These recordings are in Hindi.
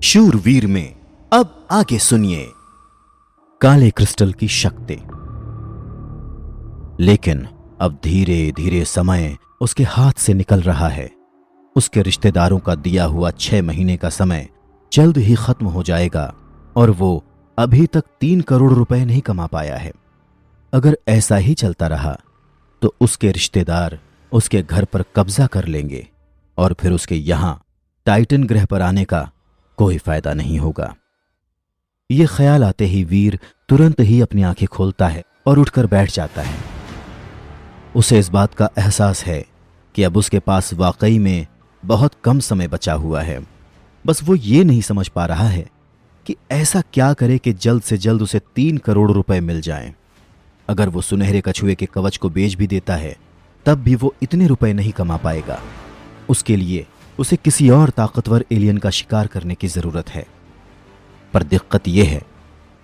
शूरवीर में अब आगे सुनिए काले क्रिस्टल की शक्ति। लेकिन अब धीरे धीरे समय उसके हाथ से निकल रहा है। उसके रिश्तेदारों का दिया हुआ 6 महीने का समय जल्द ही खत्म हो जाएगा और वो अभी तक 3 करोड़ रुपए नहीं कमा पाया है। अगर ऐसा ही चलता रहा तो उसके रिश्तेदार उसके घर पर कब्जा कर लेंगे और फिर उसके यहां टाइटन ग्रह पर आने का कोई फायदा नहीं होगा। ये ख्याल आते ही वीर तुरंत ही अपनी आंखें खोलता है और उठकर बैठ जाता है। उसे इस बात का एहसास है कि अब उसके पास वाकई में बहुत कम समय बचा हुआ है। बस वो ये नहीं समझ पा रहा है कि ऐसा क्या करे कि जल्द से जल्द उसे 3 करोड़ रुपए मिल जाएं। अगर वो सुनहरे कछुए के कवच को बेच भी देता है तब भी वो इतने रुपए नहीं कमा पाएगा। उसके लिए उसे किसी और ताकतवर एलियन का शिकार करने की जरूरत है। पर दिक्कत यह है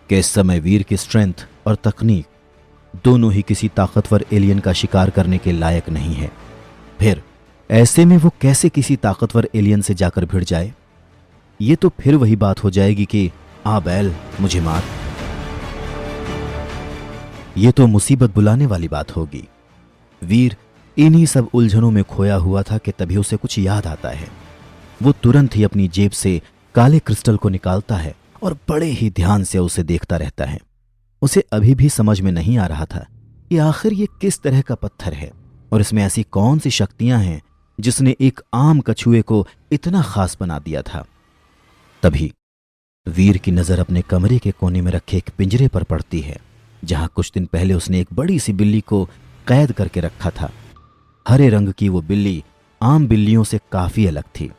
कि इस समय वीर की स्ट्रेंथ और तकनीक दोनों ही किसी ताकतवर एलियन का शिकार करने के लायक नहीं है। फिर ऐसे में वो कैसे किसी ताकतवर एलियन से जाकर भिड़ जाए? ये तो फिर वही बात हो जाएगी कि आ बैल मुझे मार। ये तो मुसीबत बुलाने वाली बात होगी। वीर इन्हीं सब उलझनों में खोया हुआ था कि तभी उसे कुछ याद आता है। वो तुरंत ही अपनी जेब से काले क्रिस्टल को निकालता है और बड़े ही ध्यान से उसे देखता रहता है। उसे अभी भी समझ में नहीं आ रहा था कि आखिर ये किस तरह का पत्थर है और इसमें ऐसी कौन सी शक्तियां हैं जिसने एक आम कछुए को इतना खास बना दिया था। तभी वीर की नजर अपने कमरे के कोने में रखे एक पिंजरे पर पड़ती है जहां कुछ दिन पहले उसने एक बड़ी सी बिल्ली को कैद करके रखा था। हरे रंग की वो बिल्ली आम बिल्लियों से काफी अलग थी,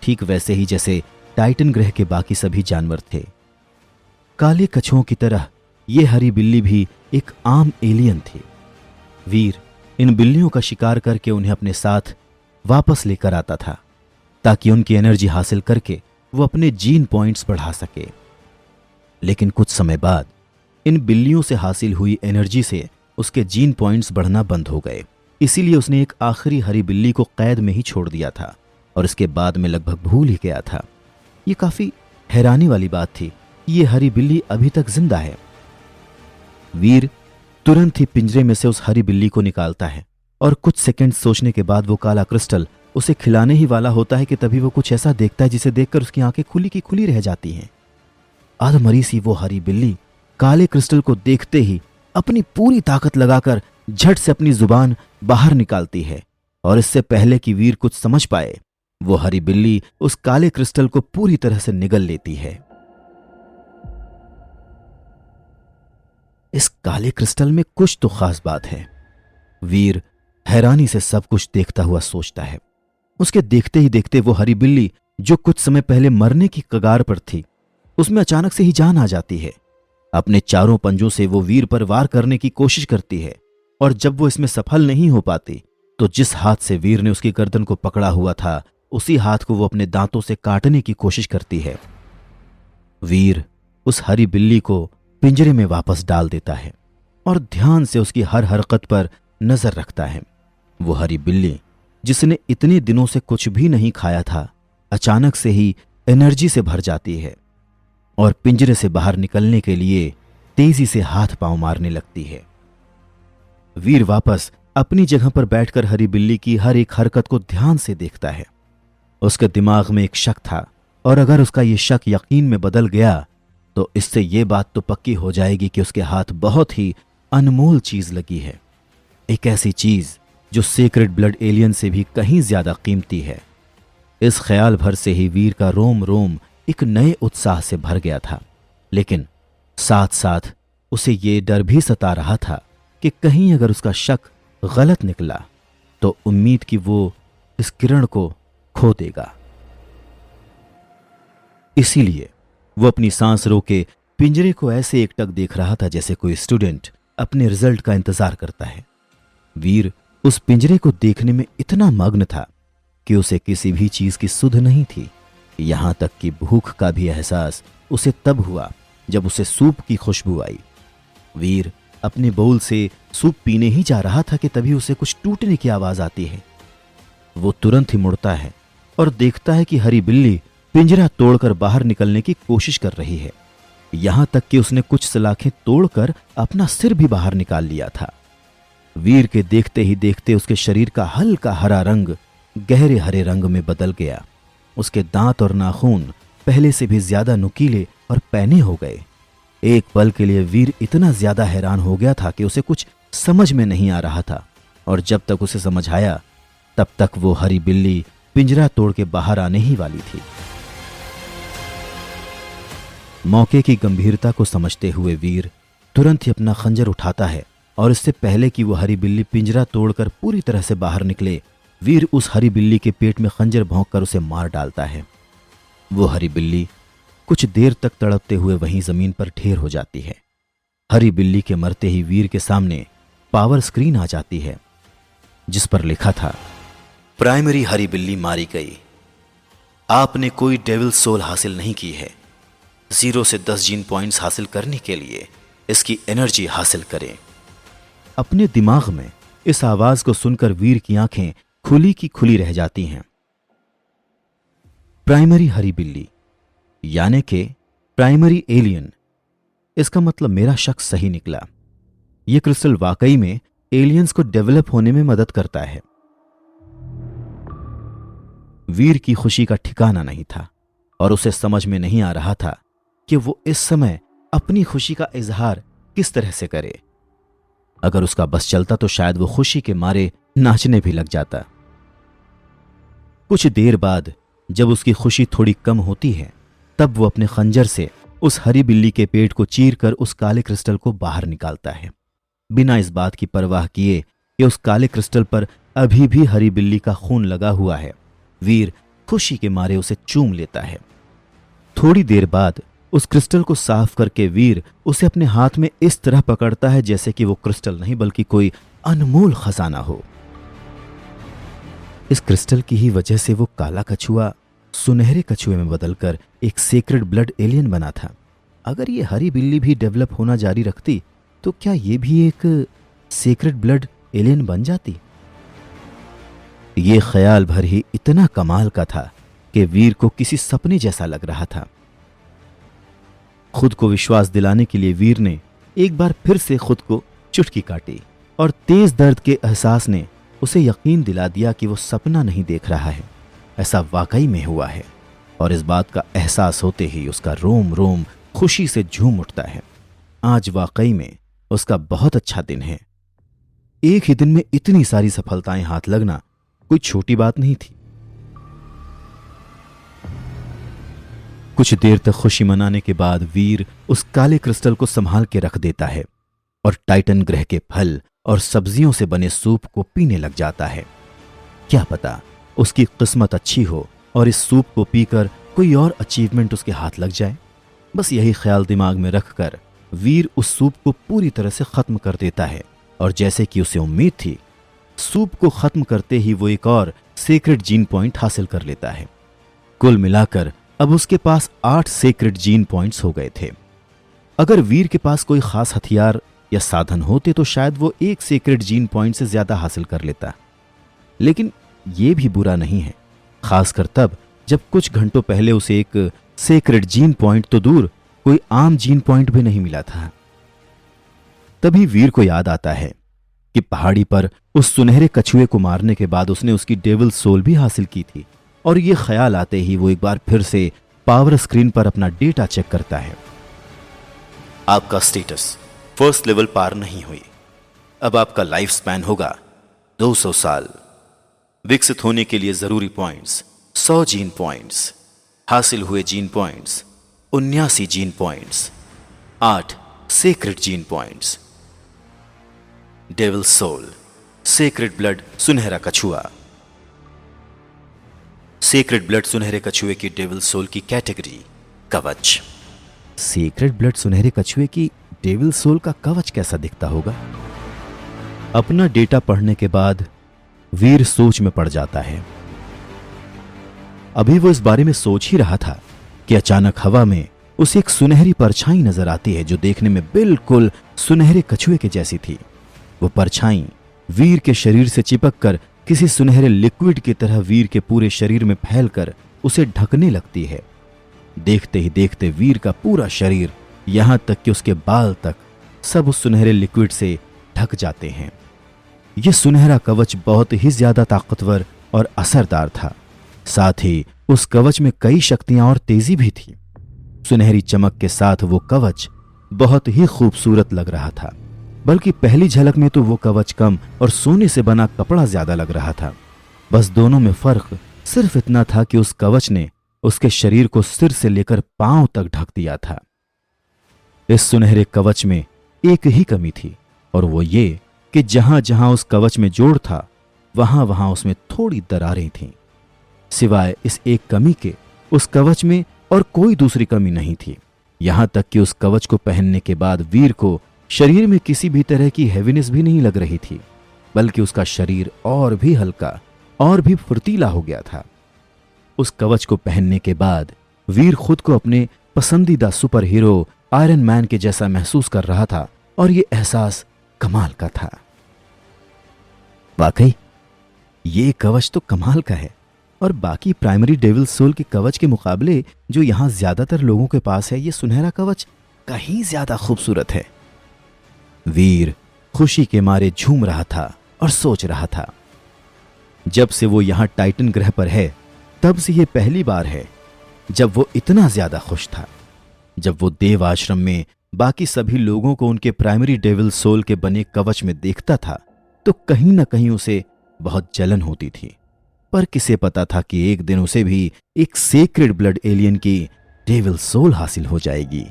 ठीक वैसे ही जैसे टाइटन ग्रह के बाकी सभी जानवर थे। काले कछुओं की तरह ये हरी बिल्ली भी एक आम एलियन थी। वीर इन बिल्लियों का शिकार करके उन्हें अपने साथ वापस लेकर आता था ताकि उनकी एनर्जी हासिल करके वो अपने जीन पॉइंट्स बढ़ा सके। लेकिन कुछ समय बाद इन बिल्लियों से हासिल हुई एनर्जी से उसके जीन पॉइंट्स बढ़ना बंद हो गए। इसीलिए उसने एक आखिरी हरी बिल्ली को कैद में ही छोड़ दिया था और इसके बाद में लगभग भूल ही गया था। ये काफी हैरानी वाली बात थी, ये हरी बिल्ली अभी तक जिंदा है। वीर तुरंत ही पिंजरे में से उस हरी बिल्ली को निकालता है और कुछ सेकंड सोचने के बाद वो काला क्रिस्टल उसे खिलाने ही वाला होता है कि तभी वो कुछ ऐसा देखता है जिसे देखकर उसकी आंखें खुली की खुली रह जाती हैं। अधमरी सी वो हरी बिल्ली काले क्रिस्टल को देखते ही अपनी पूरी ताकत लगाकर झट से अपनी जुबान बाहर निकालती है और इससे पहले कि वीर कुछ समझ पाए वो हरी बिल्ली उस काले क्रिस्टल को पूरी तरह से निगल लेती है। इस काले क्रिस्टल में कुछ तो खास बात है। वीर हैरानी से सब कुछ देखता हुआ सोचता है। उसके देखते ही देखते वो हरी बिल्ली जो कुछ समय पहले मरने की कगार पर थी उसमें अचानक से ही जान आ जाती है। अपने चारों पंजों से वो वीर पर वार करने की कोशिश करती है और जब वो इसमें सफल नहीं हो पाती तो जिस हाथ से वीर ने उसकी गर्दन को पकड़ा हुआ था उसी हाथ को वो अपने दांतों से काटने की कोशिश करती है। वीर उस हरी बिल्ली को पिंजरे में वापस डाल देता है और ध्यान से उसकी हर हरकत पर नजर रखता है। वो हरी बिल्ली जिसने इतने दिनों से कुछ भी नहीं खाया था अचानक से ही एनर्जी से भर जाती है और पिंजरे से बाहर निकलने के लिए तेजी से हाथ पांव मारने लगती है। वीर वापस अपनी जगह पर बैठकर हरी बिल्ली की हर एक हरकत को ध्यान से देखता है। उसके दिमाग में एक शक था और अगर उसका ये शक यकीन में बदल गया तो इससे ये बात तो पक्की हो जाएगी कि उसके हाथ बहुत ही अनमोल चीज लगी है, एक ऐसी चीज जो सीक्रेट ब्लड एलियन से भी कहीं ज्यादा कीमती है। इस ख्याल भर से ही वीर का रोम रोम एक नए उत्साह से भर गया था, लेकिन साथ साथ उसे ये डर भी सता रहा था कि कहीं अगर उसका शक गलत निकला तो उम्मीद की वो इस किरण को खो देगा। इसीलिए वो अपनी सांस रोके पिंजरे को ऐसे एकटक देख रहा था जैसे कोई स्टूडेंट अपने रिजल्ट का इंतजार करता है। वीर उस पिंजरे को देखने में इतना मग्न था कि उसे किसी भी चीज की सुध नहीं थी। यहां तक कि भूख का भी एहसास उसे तब हुआ जब उसे सूप की खुशबू आई। वीर अपने बाउल से सूप पीने ही जा रहा था कि तभी उसे कुछ टूटने की आवाज आती है। वो तुरंत ही मुड़ता है और देखता है कि हरी बिल्ली पिंजरा तोड़कर बाहर निकलने की कोशिश कर रही है। यहां तक कि उसने कुछ सलाखें तोड़कर अपना सिर भी बाहर निकाल लिया था। वीर के देखते ही देखते उसके शरीर का हल्का हरा रंग गहरे हरे रंग में बदल गया। उसके दांत और नाखून पहले से भी ज्यादा नुकीले और पैने हो गए। एक पल के लिए वीर इतना ज्यादा हैरान हो गया था कि उसे कुछ समझ में नहीं आ रहा था, और जब तक उसे समझ आया तब तक वो हरी बिल्ली पिंजरा तोड़ के बाहर आने ही वाली थी। मौके की गंभीरता को समझते हुए वीर तुरंत ही अपना खंजर उठाता है, और इससे पहले कि वो हरी बिल्ली पिंजरा तोड़कर पूरी तरह से बाहर निकले, वीर उस हरी बिल्ली के पेट में खंजर भोंककर उसे मार डालता है। वो हरी बिल्ली कुछ देर तक तड़पते हुए वहीं जमीन पर ढेर हो जाती है। हरी बिल्ली के मरते ही वीर के सामने पावर स्क्रीन आ जाती है, जिस पर लिखा था, प्राइमरी हरी बिल्ली मारी गई। आपने कोई डेविल सोल हासिल नहीं की है। 0 से 10 जीन पॉइंट्स हासिल करने के लिए इसकी एनर्जी हासिल करें। अपने दिमाग में इस आवाज को सुनकर वीर की आंखें खुली की खुली रह जाती हैं। प्राइमरी हरी बिल्ली यानी कि प्राइमरी एलियन। इसका मतलब मेरा शक सही निकला। यह क्रिस्टल वाकई में एलियंस को डेवलप होने में मदद करता है। वीर की खुशी का ठिकाना नहीं था, और उसे समझ में नहीं आ रहा था कि वो इस समय अपनी खुशी का इजहार किस तरह से करे। अगर उसका बस चलता तो शायद वो खुशी के मारे नाचने भी लग जाता। कुछ देर बाद जब उसकी खुशी थोड़ी कम होती है, तब वो अपने खंजर से उस हरी बिल्ली के पेट को चीरकर उस काले क्रिस्टल को बाहर निकालता है, बिना इस बात की परवाह किए कि उस काले क्रिस्टल पर अभी भी हरी बिल्ली का खून लगा हुआ है। वीर खुशी के मारे उसे चूम लेता है। थोड़ी देर बाद उस क्रिस्टल को साफ करके वीर उसे अपने हाथ में इस तरह पकड़ता है जैसे कि वो क्रिस्टल नहीं बल्कि कोई अनमोल खजाना हो। इस क्रिस्टल की ही वजह से वो काला कछुआ सुनहरे कछुए में बदलकर एक सेक्रेड ब्लड एलियन बना था। अगर ये हरी बिल्ली भी डेवलप होना जारी रखती तो क्या ये भी एक सेक्रेड ब्लड एलियन बन जाती? ये ख्याल भर ही इतना कमाल का था कि वीर को किसी सपने जैसा लग रहा था। खुद को विश्वास दिलाने के लिए वीर ने एक बार फिर से खुद को चुटकी काटी, और तेज दर्द के एहसास ने उसे यकीन दिला दिया कि वो सपना नहीं देख रहा है, ऐसा वाकई में हुआ है। और इस बात का एहसास होते ही उसका रोम रोम खुशी से झूम उठता है। आज वाकई में उसका बहुत अच्छा दिन है। एक ही दिन में इतनी सारी सफलताएं हाथ लगना कोई छोटी बात नहीं थी। कुछ देर तक खुशी मनाने के बाद वीर उस काले क्रिस्टल को संभाल के रख देता है और टाइटन ग्रह के फल और सब्जियों से बने सूप को पीने लग जाता है। क्या पता उसकी किस्मत अच्छी हो और इस सूप को पीकर कोई और अचीवमेंट उसके हाथ लग जाए। बस यही ख्याल दिमाग में रखकर वीर उस सूप को पूरी तरह से खत्म कर देता है, और जैसे कि उसे उम्मीद थी, सूप को खत्म करते ही वो एक और सीक्रेट जीन पॉइंट हासिल कर लेता है। कुल मिलाकर अब उसके पास 8 सीक्रेट जीन पॉइंट्स हो गए थे। अगर वीर के पास कोई खास हथियार या साधन होते तो शायद वो एक सीक्रेट जीन पॉइंट से ज्यादा हासिल कर लेता, लेकिन ये भी बुरा नहीं है, खासकर तब जब कुछ घंटों पहले उसे एक सीक्रेट जीन पॉइंट तो दूर कोई आम जीन पॉइंट भी नहीं मिला था। तभी वीर को याद आता है कि पहाड़ी पर उस सुनहरे कछुए को मारने के बाद उसने उसकी डेविल सोल भी हासिल की थी, और ये ख्याल आते ही वो एक बार फिर से पावर स्क्रीन पर अपना डेटा चेक करता है। आपका स्टेटस फर्स्ट लेवल पार नहीं हुई। अब आपका लाइफ स्पैन होगा 200 साल। विकसित होने के लिए जरूरी पॉइंट्स 100 जीन पॉइंट्स। हासिल हुए gene points 79 gene points. 8 secret gene points. Devil soul, secret blood सुनहरा कछुआ। सीक्रेट ब्लड सुनहरे कछुए की डेविल सोल की कैटेगरी कवच। सीक्रेट ब्लड सुनहरे कछुए की डेविल सोल का कवच कैसा दिखता होगा? अपना डेटा पढ़ने के बाद वीर सोच में पड़ जाता है। अभी वो इस बारे में सोच ही रहा था कि अचानक हवा में उसे एक सुनहरी परछाई नजर आती है जो देखने में बिल्कुल सुनहरे कछुए के जैसी थी। वो परछाई वीर के शरीर से चिपककर किसी सुनहरे लिक्विड की तरह वीर के पूरे शरीर में फैलकर उसे ढकने लगती है। देखते ही देखते वीर का पूरा शरीर, यहां तक कि उसके बाल तक, सब उस सुनहरे लिक्विड से ढक जाते हैं। यह सुनहरा कवच बहुत ही ज्यादा ताकतवर और असरदार था। साथ ही उस कवच में कई शक्तियां और तेजी भी थी। सुनहरी चमक के साथ वो कवच बहुत ही खूबसूरत लग रहा था। बल्कि पहली झलक में तो वो कवच कम और सोने से बना कपड़ा ज्यादा लग रहा था। बस दोनों में फर्क सिर्फ इतना था कि उस कवच ने उसके शरीर को सिर से लेकर पांव तक ढक दिया था। इस सुनहरे कवच में एक ही कमी थी, और वो ये कि जहां जहां उस कवच में जोड़ था, वहां वहां उसमें थोड़ी दरारें थीं। सिवाय इस एक कमी के उस कवच में और कोई दूसरी कमी नहीं थी। यहां तक कि उस कवच को पहनने के बाद वीर को शरीर में किसी भी तरह की हैवीनेस भी नहीं लग रही थी, बल्कि उसका शरीर और भी हल्का और भी फुर्तीला हो गया था। उस कवच को पहनने के बाद वीर खुद को अपने पसंदीदा सुपर हीरो आयरन मैन के जैसा महसूस कर रहा था, और यह एहसास कमाल का था। वाकई ये कवच तो कमाल का है, और बाकी प्राइमरी डेविल सोल के कवच के मुकाबले जो यहां ज्यादातर लोगों के पास है, यह सुनहरा कवच कहीं ज्यादा खूबसूरत है। वीर खुशी के मारे झूम रहा था और सोच रहा था, जब से वो यहां टाइटन ग्रह पर है, तब से यह पहली बार है जब वो इतना ज्यादा खुश था। जब वो देव आश्रम में बाकी सभी लोगों को उनके प्राइमरी डेविल सोल के बने कवच में देखता था, तो कहीं ना कहीं उसे बहुत जलन होती थी। पर किसे पता था कि एक दिन उसे भी एक सेक्रेड ब्लड एलियन की डेविल सोल हासिल हो जाएगी।